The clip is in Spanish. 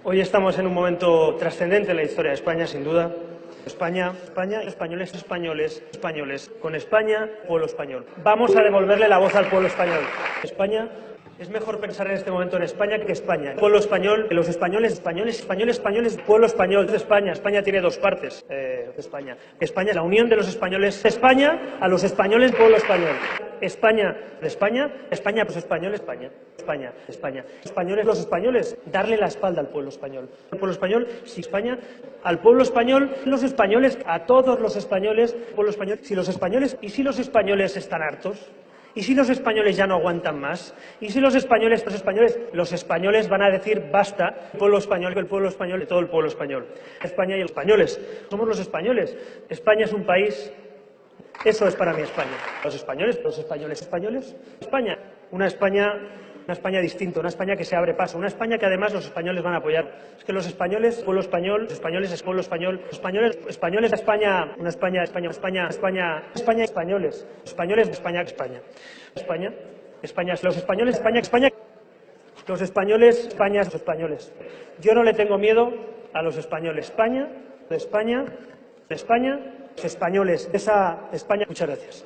Hoy estamos en un momento trascendente en la historia de España, sin duda. España, españoles, españoles, españoles. Con España, pueblo español. Vamos a devolverle la voz al pueblo español. España. Es mejor pensar en este momento en España que España. El pueblo español, los españoles, españoles, pueblo español de España. España tiene dos partes de España. España, la unión de los españoles. España, a los españoles, pueblo español. España, de España, España, pues español, España. España, España. Españoles, los españoles, darle la espalda al pueblo español. El pueblo español, si España, al pueblo español, los españoles, a todos los españoles, pueblo español, si los españoles están hartos. ¿Y si los españoles ya no aguantan más? ¿Y si los españoles van a decir basta, el pueblo español, de todo el pueblo español? España y los españoles. Somos los españoles. España es un país. Eso es para mí España. Los españoles. España. Una España distinta, una España que se abre paso, una España que además los españoles van a apoyar. Es que los españoles, pueblo español, los españoles es pueblo español, los españoles España, una España, españoles, España, los españoles, España, los españoles. Yo no le tengo miedo a los españoles. España, los españoles, esa España. Muchas gracias.